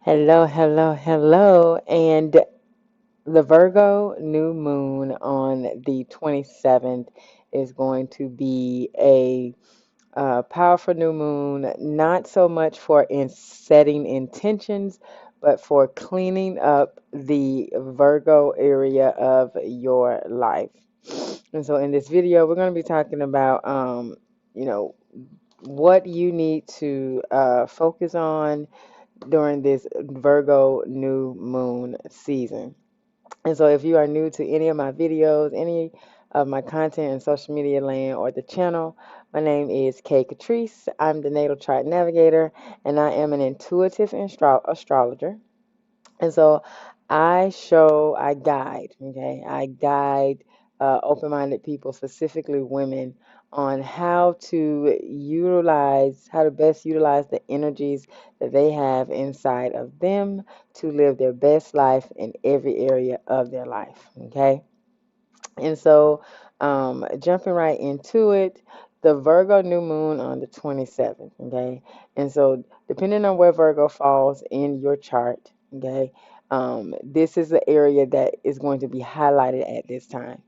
Hello, hello, hello. And the Virgo new moon on the 27th is going to be a powerful new moon, not so much for setting intentions, but for cleaning up the Virgo area of your life. And so in this video, we're going to be talking about, you know, what you need to focus on during this Virgo new moon season. And so if you are new to any of my videos, any of my content in social media land or the channel, my name is Kay Catrice. I'm the Natal Chart Navigator, and I am an intuitive astrologer. And so I guide, okay? I guide open-minded people, specifically women, on how to best utilize the energies that they have inside of them to live their best life in every area of their life, okay? And so, jumping right into it, the Virgo new moon on the 27th, okay? And so, depending on where Virgo falls in your chart, okay, this is the area that is going to be highlighted at this time.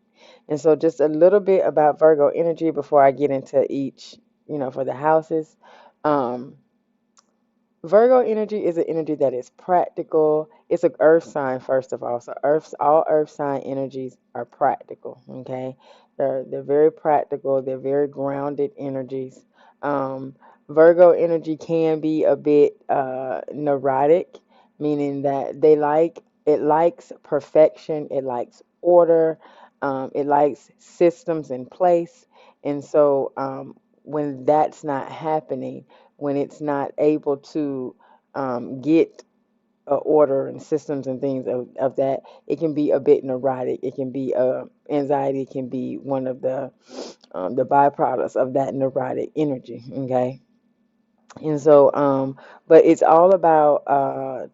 And so, just a little bit about Virgo energy before I get into each, for the houses. Um, Virgo energy is an energy that is practical. It's an earth sign, first of all. So all earth sign energies are practical. Okay, they're very practical. They're very grounded energies. Um, Virgo energy can be a bit neurotic, meaning that it likes perfection. It likes order. It likes systems in place. And so when that's not happening, when it's not able to get order and systems and things of that, it can be a bit neurotic. It can be anxiety. It can be one of the byproducts of that neurotic energy. Okay, and so but it's all about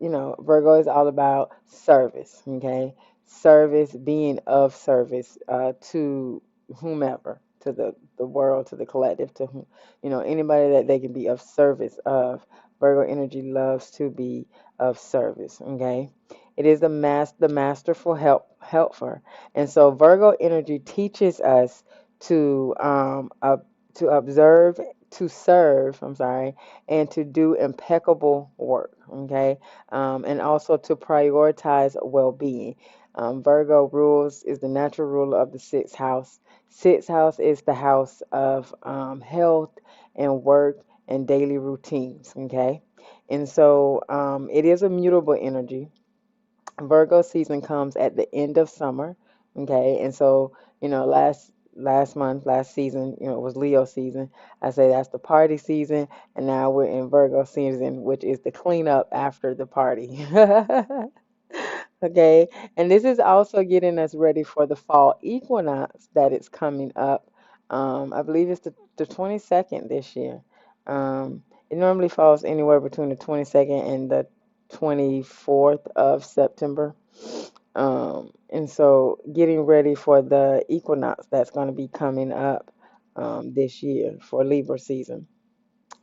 Virgo is all about service. Okay, service, being of service to whomever, to the world, to the collective, to whom, anybody that they can be of service of. Virgo energy loves to be of service. Okay, it is the masterful helper, and so Virgo energy teaches us to to observe, to serve. I'm sorry, and to do impeccable work. Okay, and also to prioritize well-being. Virgo rules is the natural ruler of the sixth house. Sixth house is the house of health and work and daily routines. Okay, and so it is a mutable energy. Virgo season comes at the end of summer. Okay, and so last season, it was Leo season. I say that's the party season, and now we're in Virgo season, which is the cleanup after the party. Okay, and this is also getting us ready for the fall equinox that is coming up. I believe it's the 22nd this year. It normally falls anywhere between the 22nd and the 24th of September. And so getting ready for the equinox that's going to be coming up this year for Libra season.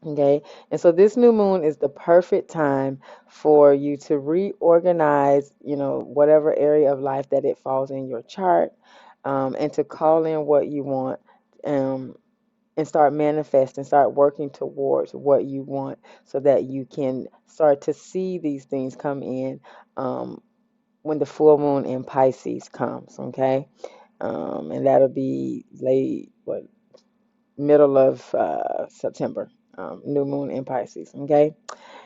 Okay, and so this new moon is the perfect time for you to reorganize, whatever area of life that it falls in your chart, and to call in what you want, um, and start manifesting, start working towards what you want, so that you can start to see these things come in when the full moon in Pisces comes. Okay, and that'll be middle of September. New moon in Pisces. Okay.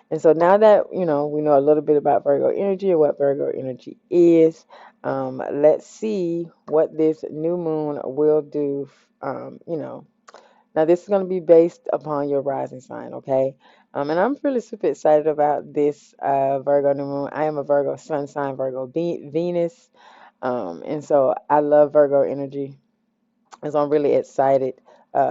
And so now that we know a little bit about Virgo energy and what Virgo energy is, let's see what this new moon will do. Now this is going to be based upon your rising sign, okay? And I'm really super excited about this Virgo new moon. I am a Virgo sun sign, Virgo Venus, and so I love Virgo energy, and so I'm really excited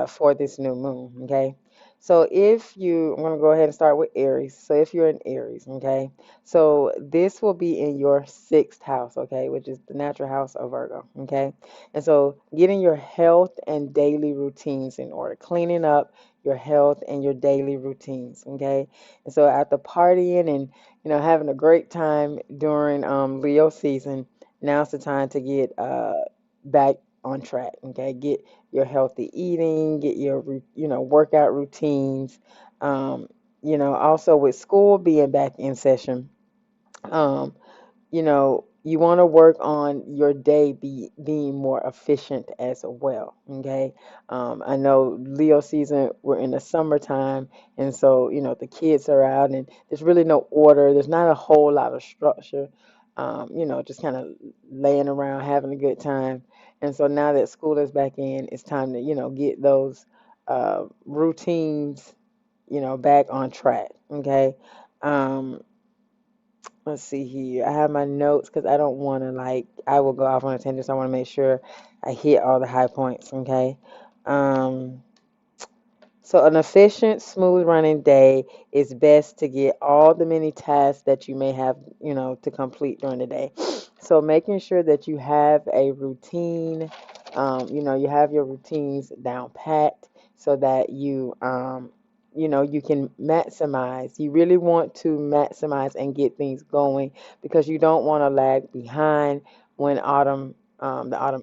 for this new moon. Okay. So I'm going to go ahead and start with Aries. So if you're in Aries, okay, so this will be in your sixth house, okay, which is the natural house of Virgo, okay. And so getting your health and daily routines in order, cleaning up your health, and your daily routines. Okay, and so after partying and having a great time during Leo season, now's the time to get back on track. Okay, get your healthy eating, get your workout routines. Um, also with school being back in session. Um, you want to work on your day being more efficient as well. Okay. I know Leo season, we're in the summertime, and so, the kids are out and there's really no order. There's not a whole lot of structure, just kind of laying around having a good time. And so now that school is back in, it's time to, get those routines, back on track. Okay. Um, Let's see here. I have my notes because I don't want to I will go off on a tangent, so I want to make sure I hit all the high points. Okay. Um, so an efficient, smooth running day is best to get all the many tasks that you may have, to complete during the day. So making sure that you have a routine, you have your routines down packed so that you can maximize. You really want to maximize and get things going because you don't want to lag behind when the autumn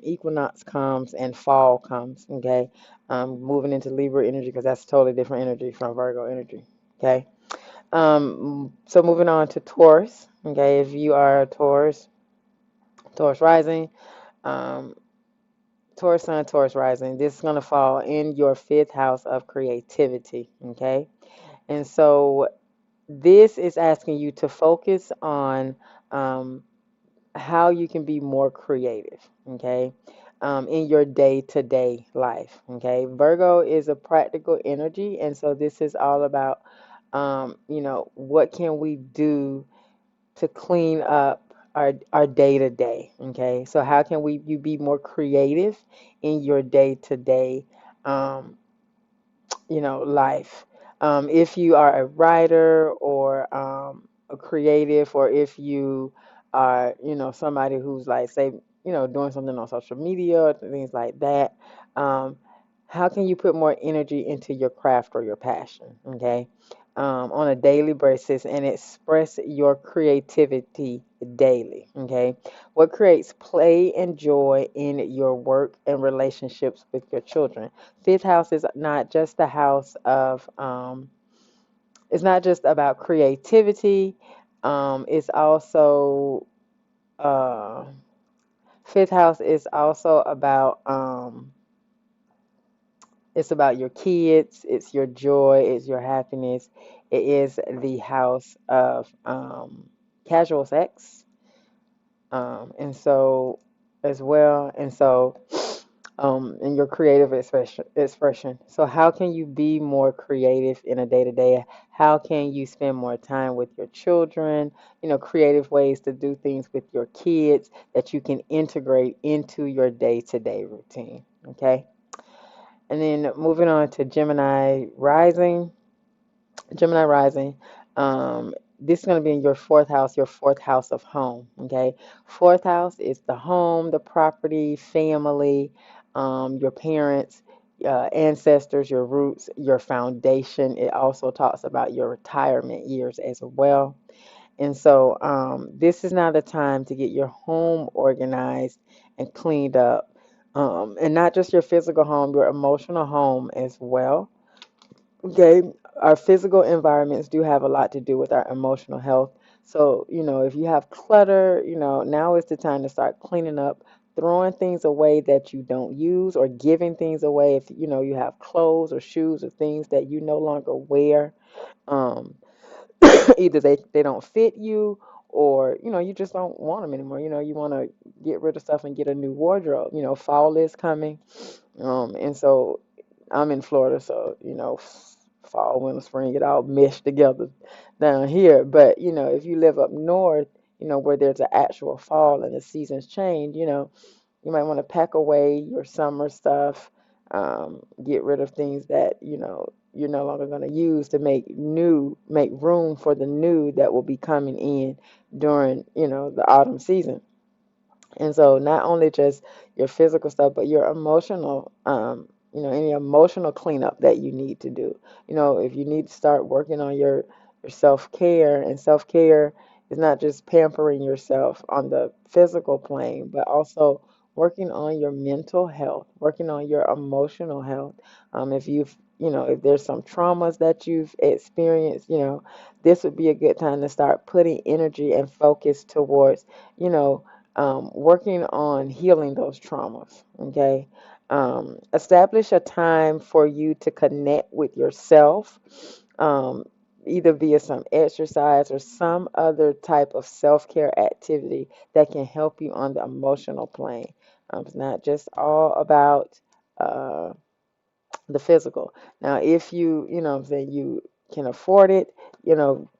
equinox comes and fall comes. Okay, moving into Libra energy because that's totally different energy from Virgo energy. Okay. So moving on to Taurus. Okay, if you are a Taurus rising, um, Taurus sun, Taurus rising, this is going to fall in your fifth house of creativity. Okay. And so this is asking you to focus on um, how you can be more creative, okay, in your day-to-day life, okay. Virgo is a practical energy, and so this is all about, what can we do to clean up our day-to-day, okay. So how can you be more creative in your day-to-day um, life. If you are a writer or a creative, or if you are, somebody who's like, say, doing something on social media or things like that, um, how can you put more energy into your craft or your passion, okay, on a daily basis and express your creativity daily, okay? What creates play and joy in your work and relationships with your children? Fifth house is not just the house of it's not just about creativity. It's also uh fifth house is also about it's about your kids, it's your joy, it's your happiness. It is the house of casual sex. And so as well, and so in your creative expression. So how can you be more creative in a day to day? How can you spend more time with your children? Creative ways to do things with your kids that you can integrate into your day to day routine. Okay. And then moving on to Gemini Rising. Gemini rising, this is going to be in your fourth house of home. Okay, fourth house is the home, the property, family, your parents, ancestors, your roots, your foundation. It also talks about your retirement years as well. And so, this is now the time to get your home organized and cleaned up, and not just your physical home, your emotional home as well. Okay, our physical environments do have a lot to do with our emotional health. So, if you have clutter, now is the time to start cleaning up, throwing things away that you don't use, or giving things away if you have clothes or shoes or things that you no longer wear. Um, Either they don't fit you, or you just don't want them anymore. You want to get rid of stuff and get a new wardrobe. Fall is coming, and so I'm in Florida, so fall, winter, spring, it all meshed together down here. But if you live up north, where there's an actual fall and the seasons change, you might want to pack away your summer stuff, get rid of things that you're no longer going to use to make room for the new that will be coming in during the autumn season. And so not only just your physical stuff, but your emotional, any emotional cleanup that you need to do. If you need to start working on your self-care, and self-care is not just pampering yourself on the physical plane, but also working on your mental health, working on your emotional health. If there's some traumas that you've experienced, this would be a good time to start putting energy and focus towards, you know, working on healing those traumas. Okay. Establish a time for you to connect with yourself, um, either via some exercise or some other type of self-care activity that can help you on the emotional plane. It's not just all about uh, the physical. Now, if then you can afford it,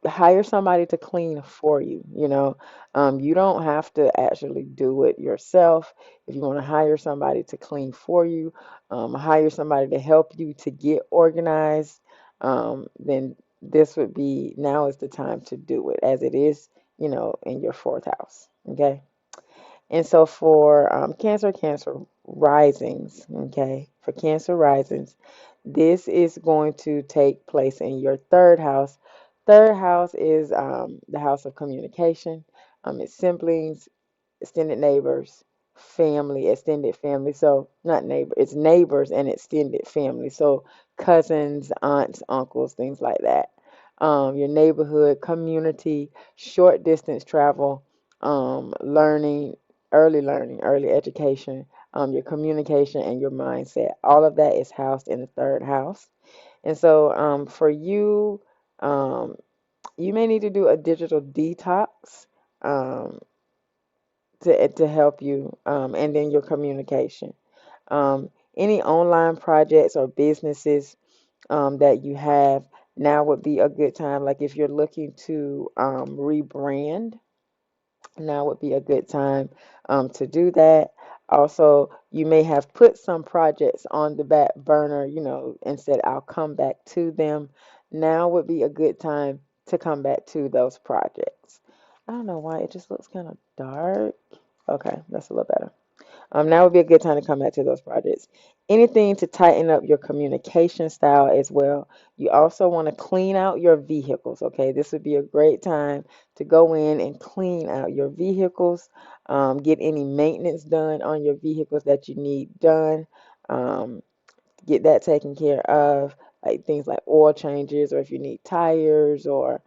hire somebody to clean for you. You don't have to actually do it yourself. If you want to hire somebody to clean for you, hire somebody to help you to get organized, then this would be now is the time to do it, as it is, in your fourth house. Okay. And so for Cancer risings, okay, for Cancer risings, this is going to take place in your third house. Third house is the house of communication. It's siblings, extended neighbors, family, extended family. So not neighbor, it's neighbors and extended family. So cousins, aunts, uncles, things like that. Your neighborhood, community, short distance travel, learning, early education, your communication and your mindset. All of that is housed in the third house. And so for you, um, you may need to do a digital detox. Um, to help you, and then your communication. Any online projects or businesses that you have, now would be a good time. Like if you're looking to rebrand, now would be a good time to do that. Also, you may have put some projects on the back burner, and said, I'll come back to them. Now would be a good time to come back to those projects. I don't know why it just looks kind of dark. Okay, that's a little better. Now would be a good time to come back to those projects. Anything to tighten up your communication style as well. You also want to clean out your vehicles. Okay, this would be a great time to go in and clean out your vehicles. Get any maintenance done on your vehicles that you need done. Um, get that taken care of, like things like oil changes, or if you need tires, or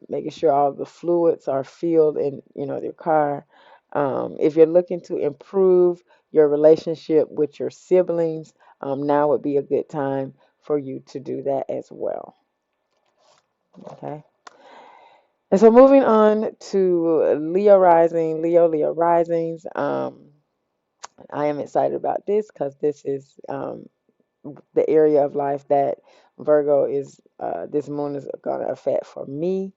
making sure all the fluids are filled in, your car. If you're looking to improve your relationship with your siblings, now would be a good time for you to do that as well. Okay. And so moving on to Leo rising, Leo risings. I am excited about this because this is the area of life that Virgo is, this moon is going to affect for me.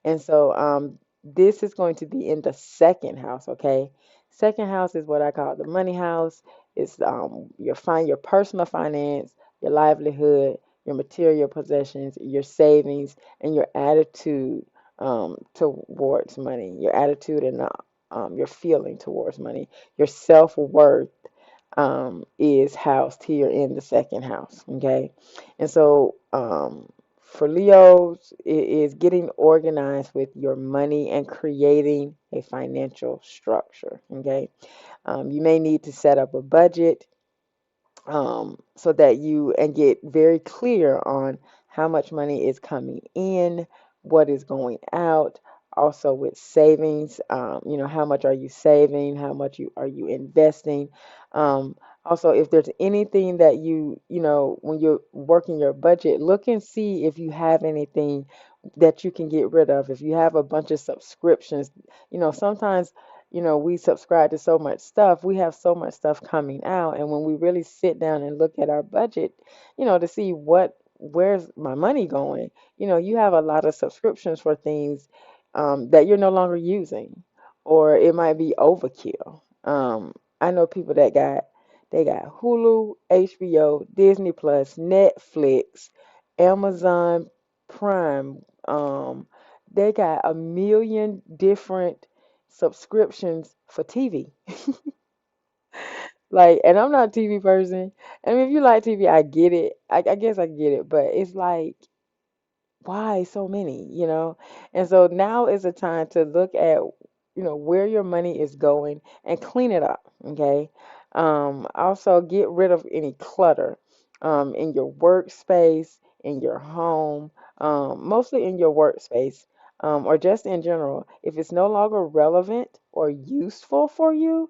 And so this is going to be in the second house, okay? Second house is what I call the money house. It's your personal finance, your livelihood, your material possessions, your savings, and your attitude towards money, your attitude and your feeling towards money, your self-worth is housed here in the second house. Okay. And so for Leos, it is getting organized with your money and creating a financial structure. Okay. You may need to set up a budget, so that you and get very clear on how much money is coming in, what is going out. Also with savings, how much are you saving? How much are you investing? Also, if there's anything that when you're working your budget, look and see if you have anything that you can get rid of. If you have a bunch of subscriptions, sometimes we subscribe to so much stuff. We have so much stuff coming out. And when we really sit down and look at our budget, to see where's my money going, you have a lot of subscriptions for things that you're no longer using, or it might be overkill. I know people that they got Hulu, HBO, Disney Plus, Netflix, Amazon Prime. They got a million different subscriptions for TV. Like, and I'm not a TV person. I mean, if you like TV, I get it. I guess I get it, but it's like, why so many, you know? And so now is a time to look at, where your money is going and clean it up, okay? Also get rid of any clutter in your workspace, in your home, mostly in your workspace, or just in general. If it's no longer relevant or useful for you,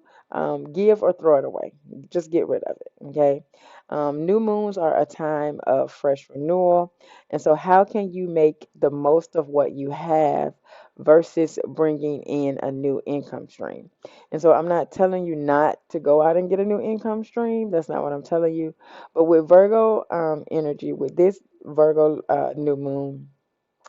give or throw it away. Just get rid of it, okay? New moons are a time of fresh renewal, and so, how can you make the most of what you have versus bringing in a new income stream? And so, I'm not telling you not to go out and get a new income stream. That's not what I'm telling you. But with Virgo energy, with this Virgo new moon,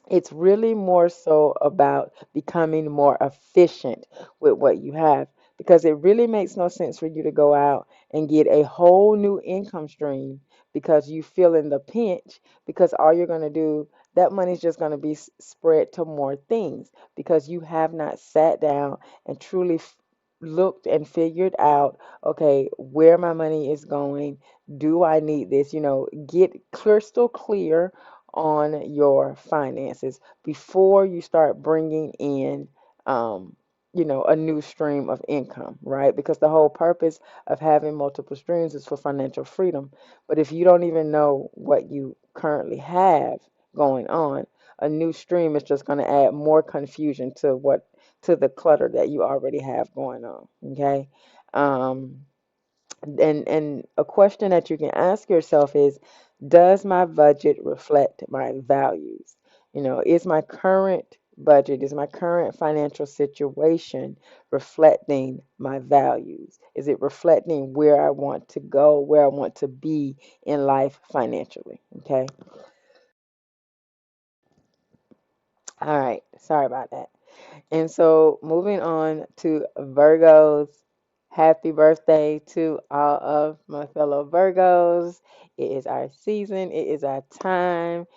it's really more so about becoming more efficient with what you have, because it really makes no sense for you to go out and get a whole new income stream because you feel in the pinch, because all you're going to do, that money's just going to be spread to more things because you have not sat down and truly looked and figured out, okay, where my money is going. Do I need this? Get crystal clear on your finances before you start bringing in, um, a new stream of income, right? Because the whole purpose of having multiple streams is for financial freedom. But if you don't even know what you currently have going on, a new stream is just going to add more confusion to the clutter that you already have going on. Okay. Um, and a question that you can ask yourself is, does my budget reflect my values? Is my current budget, is my current financial situation reflecting my values? Is it reflecting where I want to go, where I want to be in life financially? Okay. All right. Sorry about that. And so, moving on to Virgos, happy birthday to all of my fellow Virgos. It is our season, it is our time.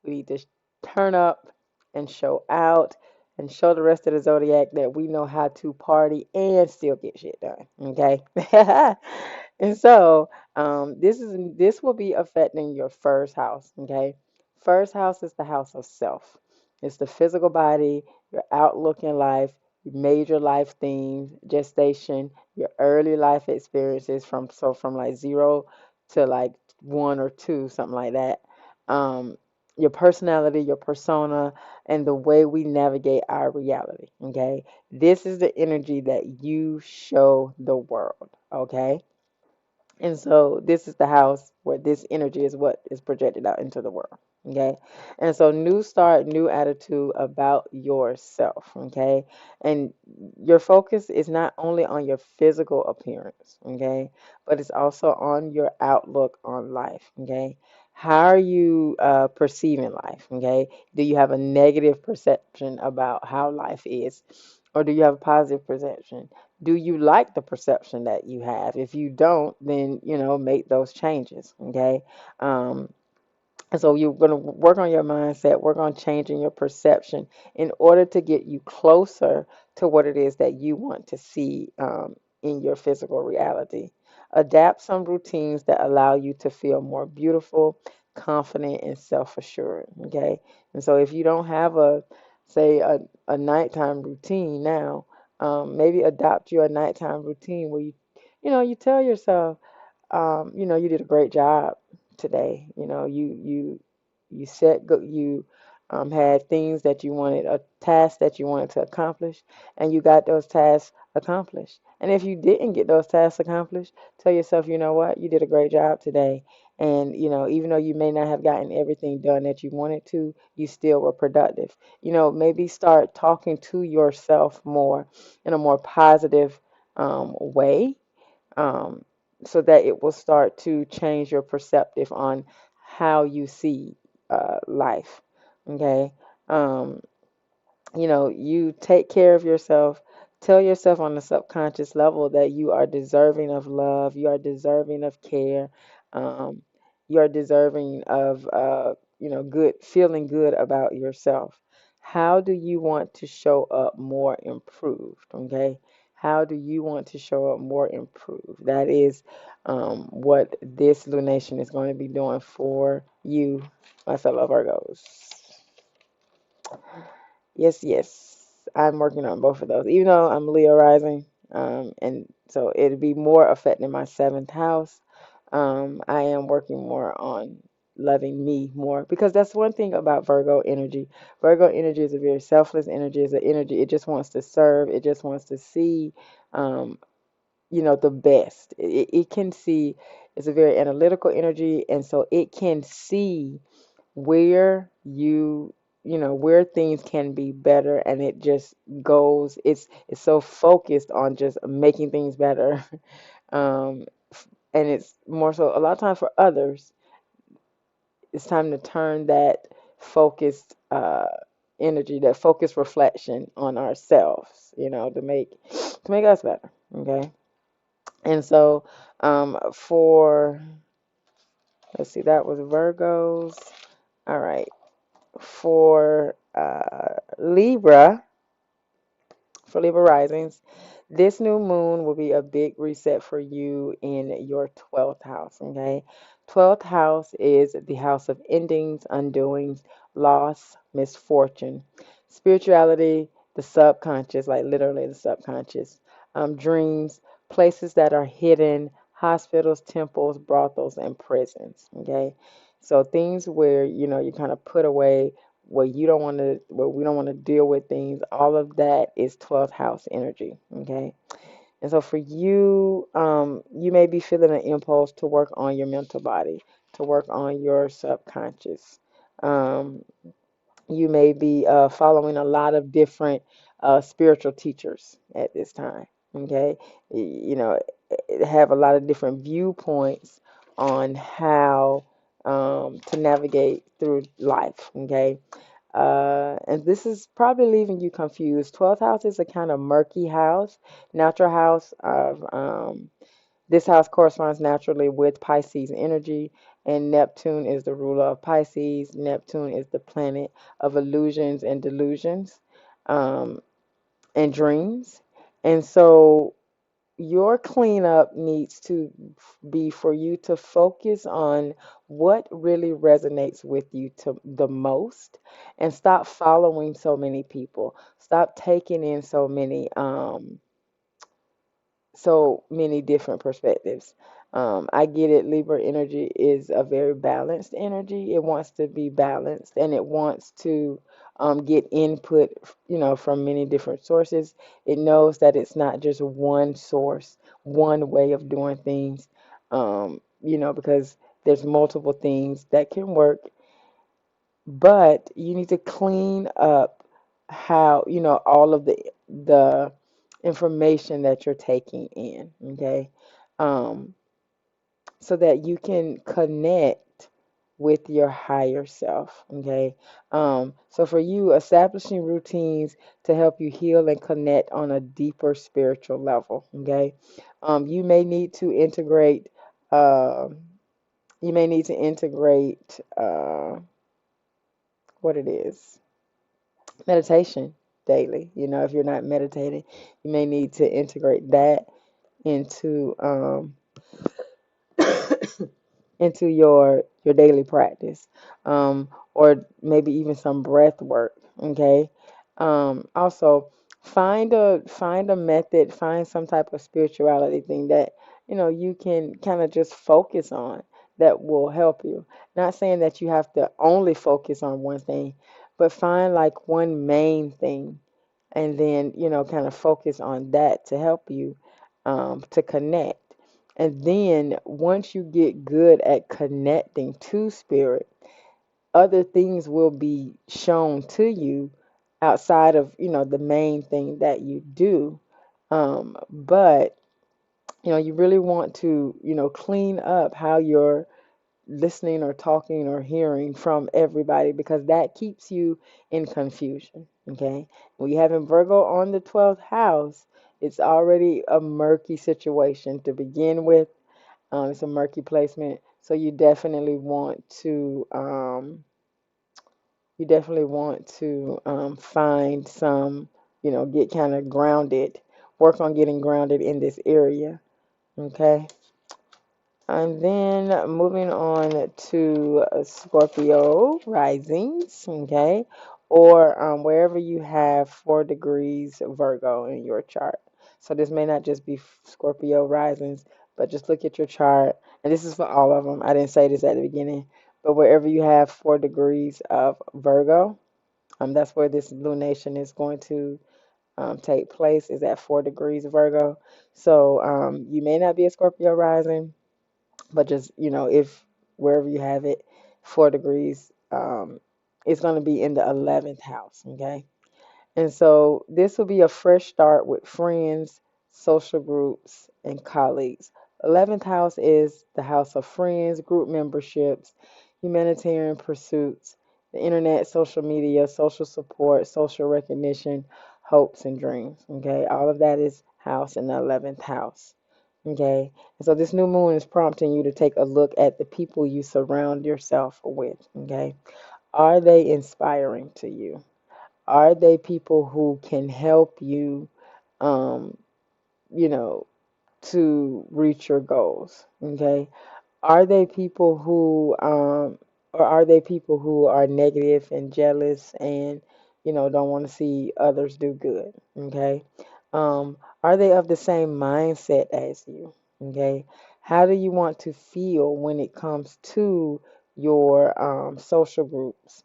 We need to turn up and show out and show the rest of the zodiac that we know how to party and still get shit done. Okay. And so, this will be affecting your first house. Okay. First house is the house of self. It's the physical body, your outlook in life, your major life themes, gestation, your early life experiences from like 0 to like 1 or 2, something like that. Um, your personality, your persona, and the way we navigate our reality. Okay. This is the energy that you show the world. Okay. And so this is the house where this energy is what is projected out into the world. Okay. And so new start, new attitude about yourself. Okay. And your focus is not only on your physical appearance. Okay. But it's also on your outlook on life. Okay. How are you perceiving life? Okay. Do you have a negative perception about how life is? Or do you have a positive perception? Do you like the perception that you have? If you don't, then make those changes. Okay. Um, and so you're going to work on your mindset, work on changing your perception in order to get you closer to what it is that you want to see in your physical reality. Adapt some routines that allow you to feel more beautiful, confident, and self-assured. Okay. And so if you don't have say, a nighttime routine now, maybe adopt your nighttime routine where you tell yourself, you did a great job today. You set go you had things that you wanted, a task that you wanted to accomplish, and you got those tasks accomplished. And if you didn't get those tasks accomplished, tell yourself, you know what, you did a great job today. And even though you may not have gotten everything done that you wanted to, you still were productive. Maybe start talking to yourself more in a more positive way, um, so that it will start to change your perspective on how you see life. Okay. Um, you take care of yourself. Tell yourself on the subconscious level that you are deserving of love, you are deserving of care, um, you are deserving of good, feeling good about yourself. How do you want to show up more improved? Okay. How do you want to show up more improved? That is what this lunation is going to be doing for you, my fellow Virgos. Yes, yes. I'm working on both of those. Even though I'm Leo rising, and so it'd be more affecting my seventh house. I am working more on loving me more because that's one thing about Virgo energy. Virgo energy is a very selfless energy. It's an energy. It just wants to serve. It just wants to see, um, the best. It can see. It's a very analytical energy, and so it can see where where things can be better, and it just goes it's so focused on just making things better. um and it's more so a lot of times for others it's time to turn that focused energy, that focused reflection on ourselves, to make us better. Okay. And so for let's see, that was Virgos. All right. For Libra risings, this new moon will be a big reset for you in your 12th house, okay? 12th house is the house of endings, undoings, loss, misfortune, spirituality, the subconscious, like literally the subconscious, dreams, places that are hidden, hospitals, temples, brothels, and prisons, okay? So things where, you kind of put away where we don't want to deal with things, all of that is 12th house energy. Okay. And so for you, you may be feeling an impulse to work on your mental body, to work on your subconscious. Um, you may be following a lot of different spiritual teachers at this time. Okay. Have a lot of different viewpoints on how to navigate through life. Okay. And this is probably leaving you confused. 12th house is a kind of murky house, natural house of this house corresponds naturally with Pisces energy, and Neptune is the ruler of Pisces. Neptune is the planet of illusions and delusions, um, and dreams. And so your cleanup needs to be for you to focus on what really resonates with you the most, and stop following so many people. Stop taking in so many different perspectives. I get it. Libra energy is a very balanced energy. It wants to be balanced, and it wants to get input, from many different sources. It knows that it's not just one source, one way of doing things, because there's multiple things that can work, but you need to clean up how, all of the information that you're taking in, okay? Um, so that you can connect with your higher self, okay? So for you, establishing routines to help you heal and connect on a deeper spiritual level, okay? You may need to integrate, uh, what it is, meditation daily. If you're not meditating, you may need to integrate that into into your daily practice, or maybe even some breath work. Okay. Also, find a method, find some type of spirituality thing that you can kind of just focus on, that will help you. Not saying that you have to only focus on one thing, but find like one main thing, and then kind of focus on that to help you to connect. And then once you get good at connecting to spirit, other things will be shown to you outside of, the main thing that you do. But, you really want to, clean up how you're listening or talking or hearing from everybody, because that keeps you in confusion. Okay. When you having Virgo on the 12th house, it's already a murky situation to begin with. It's a murky placement, so you definitely want to find some, get kind of grounded work on getting grounded in this area. Okay. And then moving on to Scorpio risings, okay, or wherever you have 4 degrees Virgo in your chart. So this may not just be Scorpio risings, but just look at your chart. And this is for all of them. I didn't say this at the beginning, but wherever you have 4 degrees of Virgo, that's where this lunation is going to take place, is at 4 degrees Virgo. So you may not be a Scorpio rising, but just, if wherever you have it, 4 degrees, it's going to be in the 11th house. Okay. And so this will be a fresh start with friends, social groups, and colleagues. 11th house is the house of friends, group memberships, humanitarian pursuits, the internet, social media, social support, social recognition, hopes, and dreams. Okay. All of that is house in the 11th house. Okay. And so this new moon is prompting you to take a look at the people you surround yourself with. Okay. Are they inspiring to you? Are they people who can help you, um, you know, to reach your goals? Okay. Are they people who, or are they people who are negative and jealous and, don't want to see others do good? Okay. Are they of the same mindset as you? Okay. How do you want to feel when it comes to your social groups?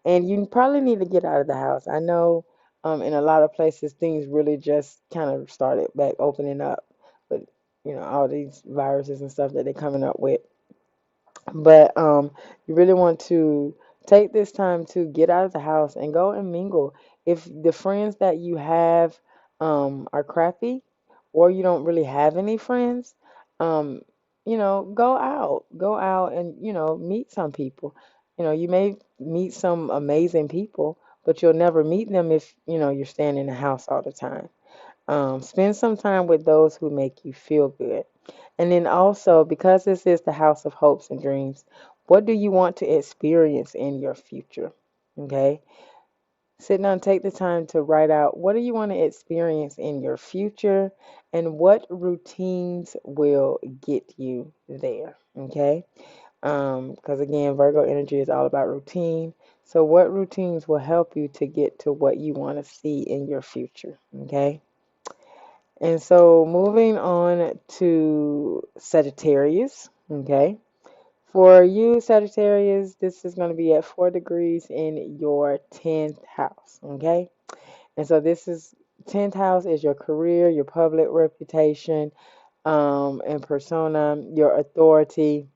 And you probably need to get out of the house. I know in a lot of places things really just kind of started back opening up, but all these viruses and stuff that they're coming up with. But you really want to take this time to get out of the house and go and mingle. If the friends that you have are crappy, or you don't really have any friends, um, go out and meet some people. You may meet some amazing people, but you'll never meet them if you're staying in the house all the time. Spend some time with those who make you feel good. And then also, because this is the house of hopes and dreams, what do you want to experience in your future? Okay. Sit down, take the time to write out what do you want to experience in your future and what routines will get you there. Okay. Because again, Virgo energy is all about routine. So, what routines will help you to get to what you want to see in your future? Okay. And so moving on to Sagittarius, okay. For you, Sagittarius, this is going to be at 4 degrees in your 10th house, okay. And so this is 10th house is your career, your public reputation, and persona, your authority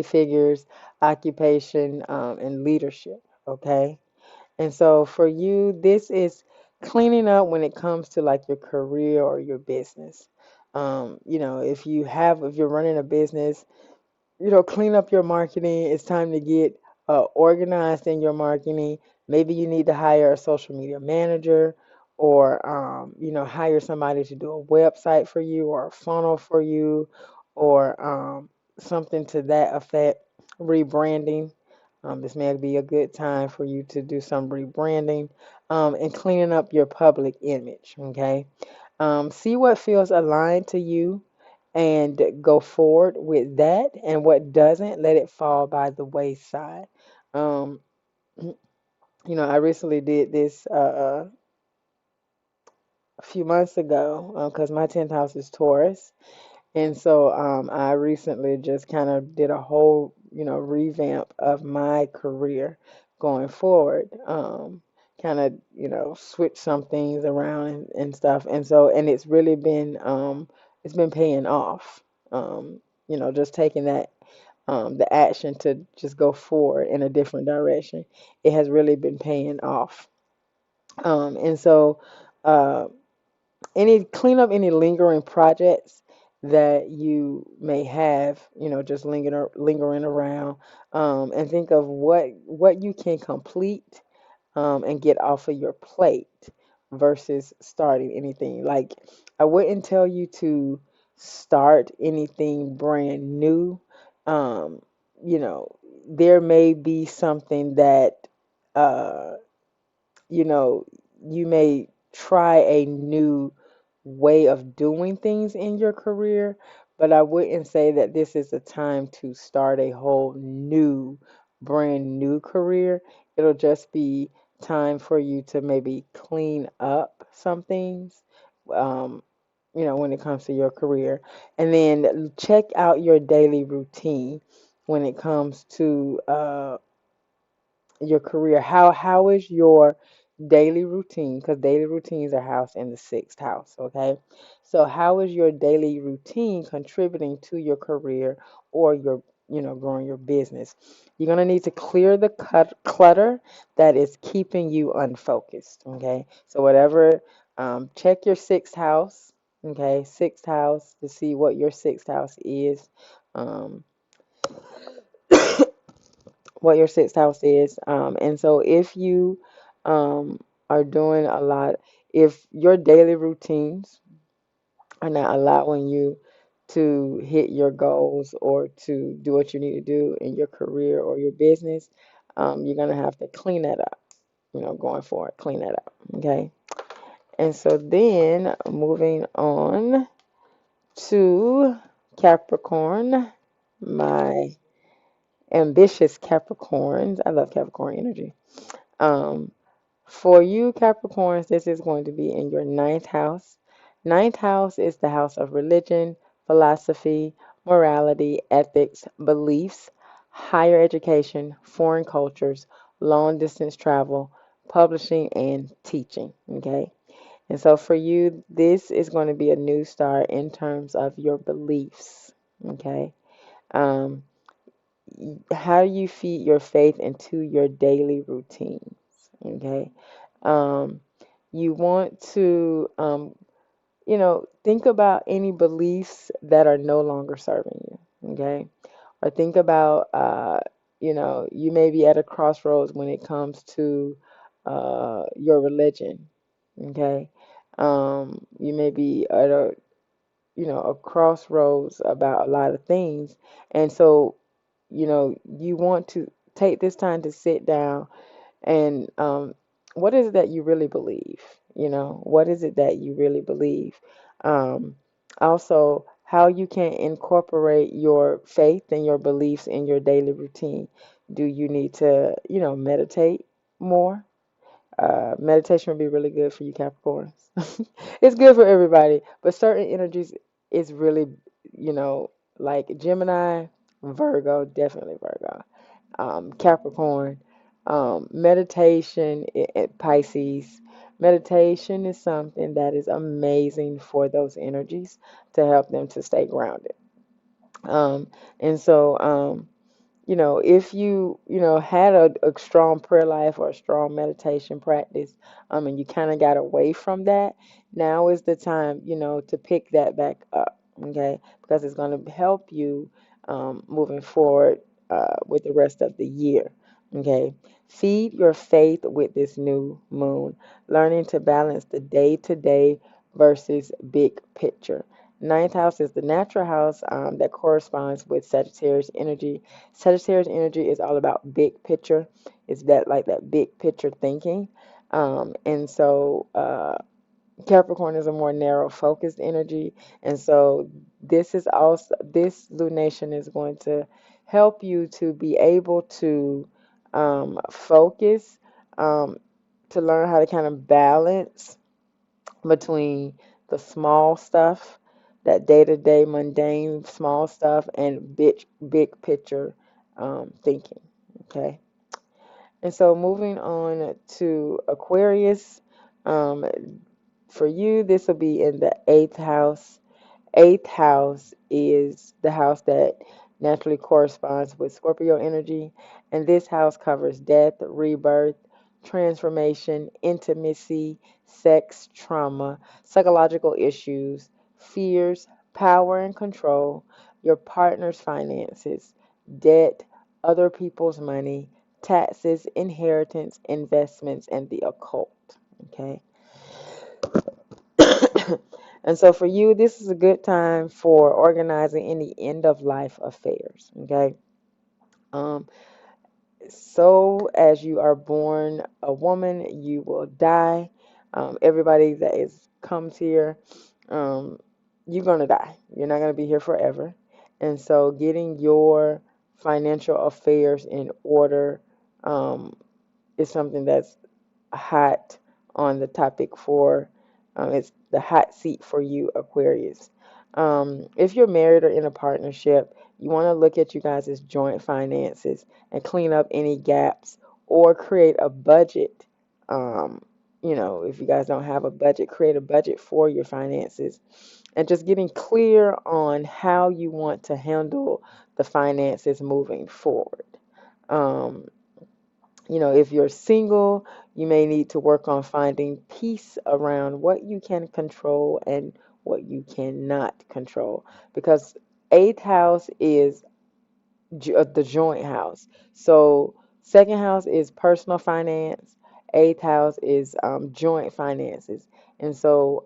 figures, occupation, and leadership, okay. And so for you, this is cleaning up when it comes to like your career or your business. If you're running a business, clean up your marketing. It's time to get organized in your marketing. Maybe you need to hire a social media manager or, hire somebody to do a website for you or a funnel for you or something to that effect. Rebranding. This may be a good time for you to do some rebranding and cleaning up your public image. Okay. See what feels aligned to you and go forward with that. And what doesn't, let it fall by the wayside. Um, I recently did this a few months ago because my 10th house is Taurus. And so I recently just kind of did a whole, revamp of my career going forward. Kind of, switch some things around and stuff. And so, and it's been paying off. Just taking the action to just go forward in a different direction. It has really been paying off. And so, uh, clean up any lingering projects that you may have, just lingering around, and think of what you can complete and get off of your plate versus starting anything. Like I wouldn't tell you to start anything brand new. Um, there may be something that uh, you know, you may try a new way of doing things in your career, but I wouldn't say that this is the time to start a whole new, brand new career. It'll just be time for you to maybe clean up some things, um, when it comes to your career. And then check out your daily routine when it comes to your career. How is your daily routine? Because daily routines are housed in the sixth house. Okay, so how is your daily routine contributing to your career or your growing your business? You're gonna need to clear the clutter that is keeping you unfocused. Okay, so whatever, check your sixth house. Okay, sixth house to see what your sixth house is. Um, what your sixth house is. And so if you are doing a lot, if your daily routines are not allowing you to hit your goals or to do what you need to do in your career or your business, you're going to have to clean that up, going forward, clean that up. Okay. And so then moving on to Capricorn, my ambitious Capricorns. I love Capricorn energy. Um, for you, Capricorns, this is going to be in your ninth house. Ninth house is the house of religion, philosophy, morality, ethics, beliefs, higher education, foreign cultures, long distance travel, publishing, and teaching. Okay. And so for you, this is going to be a new start in terms of your beliefs. Okay. Um, how do you feed your faith into your daily routines? Okay. Um, you want to, think about any beliefs that are no longer serving you. Okay. Or think about, you may be at a crossroads when it comes to your religion. Okay. You may be at a crossroads about a lot of things. And so, you want to take this time to sit down and what is it that you really believe? What is it that you really believe? Um, Also, how you can incorporate your faith and your beliefs in your daily routine. Do you need to, meditate more? Meditation would be really good for you Capricorns. It's good for everybody, but certain energies is really, you know, like Gemini, Virgo, definitely Virgo, Capricorn, meditation, Pisces. Meditation is something that is amazing for those energies to help them to stay grounded. And so, if you had a strong prayer life or a strong meditation practice, and you kind of got away from that, now is the time, to pick that back up, okay? Because it's going to help you moving forward with the rest of the year, okay? Feed your faith with this new moon, learning to balance the day to day versus big picture. Ninth house is the natural house that corresponds with Sagittarius energy. Sagittarius energy is all about big picture. It's that big picture thinking. And so Capricorn is a more narrow focused energy. And so this lunation is going to help you to be able to focus, um, to learn how to kind of balance between the small stuff, that day-to-day mundane small stuff, and big picture thinking. Okay, and so moving on to Aquarius, um, for you, this will be in the eighth house. Eighth house is the house that naturally corresponds with Scorpio energy, and this house covers death, rebirth, transformation, intimacy, sex, trauma, psychological issues, fears, power and control, your partner's finances, debt, other people's money, taxes, inheritance, investments, and the occult. Okay. And so for you, this is a good time for organizing any end of life affairs. Okay. Um, so as you are born a woman, you will die. Everybody that is comes here, um, you're going to die. You're not going to be here forever. And so getting your financial affairs in order um, is something that's hot on the topic for it's the hot seat for you, Aquarius. If you're married or in a partnership, you want to look at you guys' joint finances and clean up any gaps or create a budget. Um, if you guys don't have a budget, create a budget for your finances and just getting clear on how you want to handle the finances moving forward. Um, if you're single, you may need to work on finding peace around what you can control and what you cannot control. Because eighth house is the joint house. So, second house is personal finance, eighth house is joint finances. And so,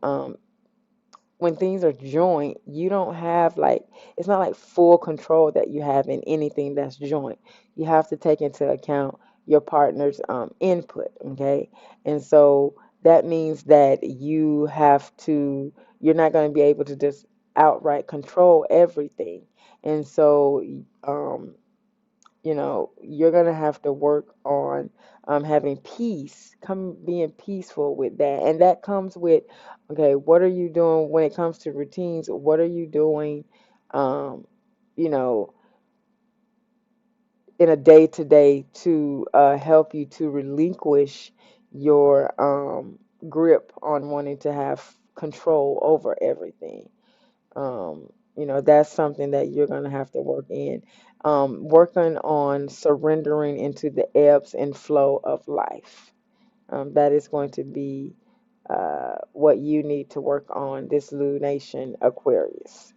when things are joint, you don't have like, it's not like full control that you have in anything that's joint. You have to take into account your partner's input, okay? And so that means that you're not going to be able to just outright control everything. And so, um, you're going to have to work on having peace, being peaceful with that. And that comes with, okay, what are you doing when it comes to routines? What are you doing, um, you know, in a day to day to help you to relinquish your grip on wanting to have control over everything? That's something that you're going to have to work in. Working on surrendering into the ebbs and flow of life. That is going to be what you need to work on this lunation, Aquarius.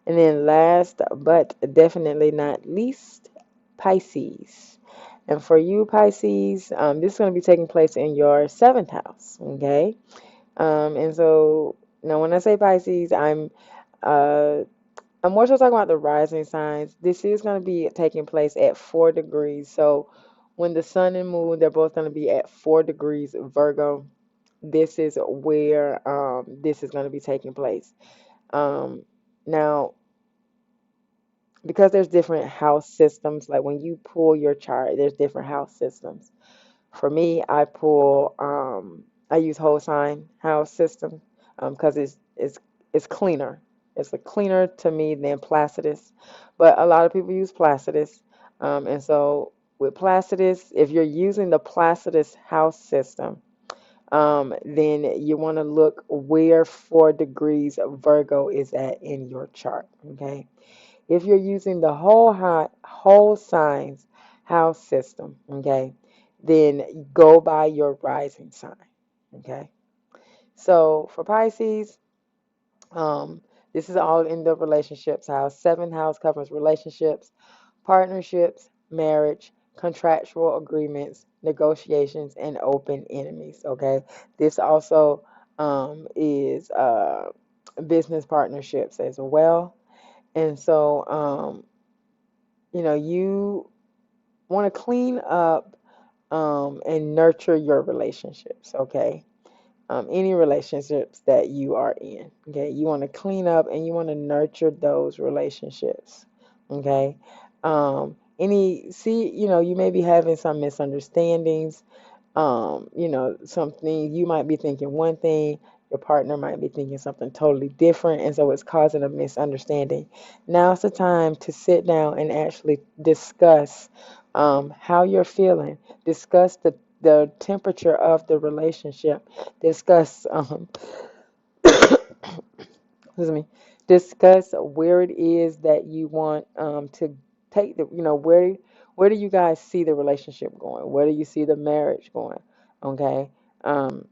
And then last but definitely not least, Pisces. And for you, Pisces, this is going to be taking place in your seventh house. Okay. And so now when I say Pisces, uh, I'm more so talking about the rising signs. This is going to be taking place at 4 degrees. So when the sun and moon, they're both going to be at 4 degrees Virgo. This is where this is going to be taking place. Um, Now, because there's different house systems, like when you pull your chart, there's different house systems. For me, I use whole sign house system because it's cleaner. It's a cleaner to me than Placidus, but a lot of people use Placidus, and so with Placidus, if you're using the Placidus house system, then you want to look where 4 degrees Virgo is at in your chart. Okay, if you're using the whole signs house system, okay, then go by your rising sign. Okay. So for Pisces, um, this is all in the relationships house. Seventh house covers relationships, partnerships, marriage, contractual agreements, negotiations, and open enemies. Okay. This also is business partnerships as well. And so, you want to clean up and nurture your relationships, okay? Any relationships that you are in, okay? You want to clean up and you want to nurture those relationships, okay? You may be having some misunderstandings, something you might be thinking one thing, your partner might be thinking something totally different, and so it's causing a misunderstanding. Now's the time to sit down and actually discuss how you're feeling, discuss the temperature of the relationship, discuss excuse me, discuss where it is that you want to take where do you guys see the relationship going? Where do you see the marriage going? Okay. Um,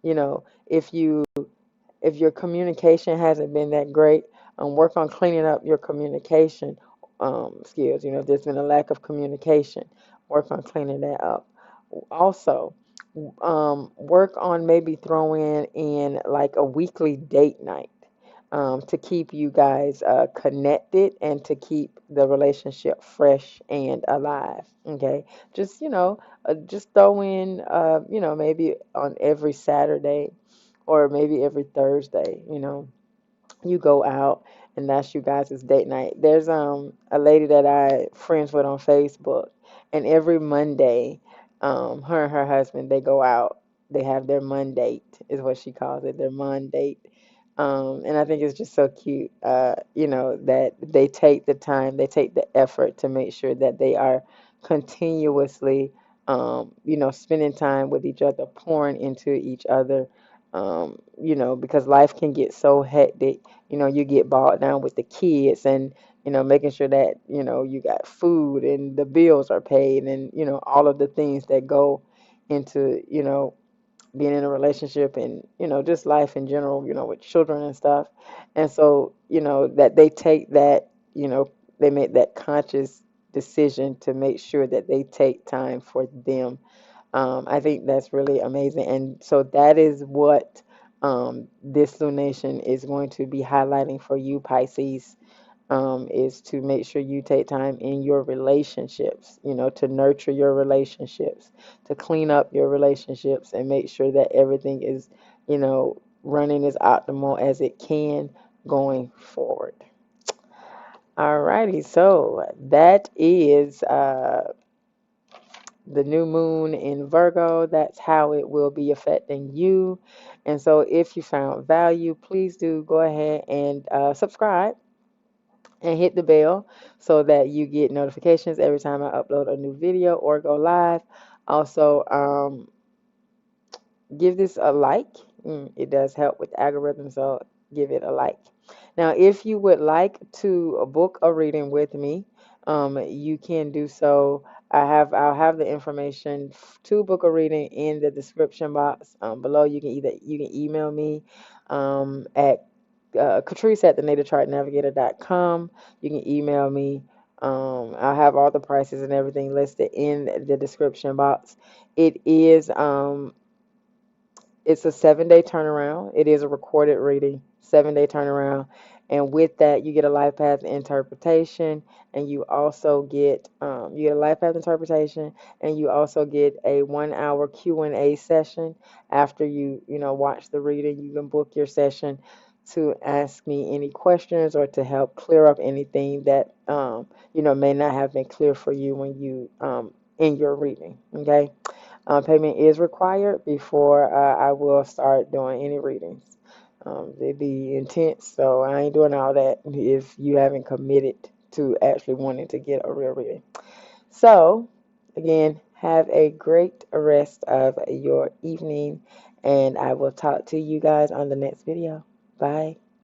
if your communication hasn't been that great, work on cleaning up your communication skills. If there's been a lack of communication, work on cleaning that up. Also, work on maybe throwing in like a weekly date night to keep you guys connected and to keep the relationship fresh and alive. Okay, just throw in maybe on every Saturday or maybe every Thursday, you go out and that's you guys' date night. There's a lady that I friends with on Facebook, and every Monday, her and her husband they go out. They have their Mondate is what she calls it, their Mondate. And I think it's just so cute, that they take the time, they take the effort to make sure that they are continuously, spending time with each other, pouring into each other, because life can get so hectic. You get bogged down with the kids and, making sure that, you got food and the bills are paid and, all of the things that go into, being in a relationship and, just life in general, with children and stuff. And so, that they take that, they make that conscious decision to make sure that they take time for them. I think that's really amazing. And so that is what this lunation is going to be highlighting for you, Pisces, is to make sure you take time in your relationships, to nurture your relationships, to clean up your relationships, and make sure that everything is, running as optimal as it can going forward. Alrighty, so that is the new moon in Virgo. That's how it will be affecting you. And so if you found value, please do go ahead and subscribe and hit the bell so that you get notifications every time I upload a new video or go live. Also, give this a like. It does help with the algorithm, so give it a like. Now, if you would like to book a reading with me, you can do so. I'll have the information to book a reading in the description box below. You can email me at Catrice at the natalchartnavigator.com. You can email me. I'll have all the prices and everything listed in the description box. It is it's a 7-day turnaround. It is a recorded reading, 7-day turnaround. And with that, you get a life path interpretation, and you get a life path interpretation, and you also get a 1-hour Q&A session after you watch the reading. You can book your session to ask me any questions or to help clear up anything that may not have been clear for you when you in your reading. Okay. Payment is required before I will start doing any readings. They be intense, so I ain't doing all that if you haven't committed to actually wanting to get a real reading. So, again, have a great rest of your evening, and I will talk to you guys on the next video. Bye.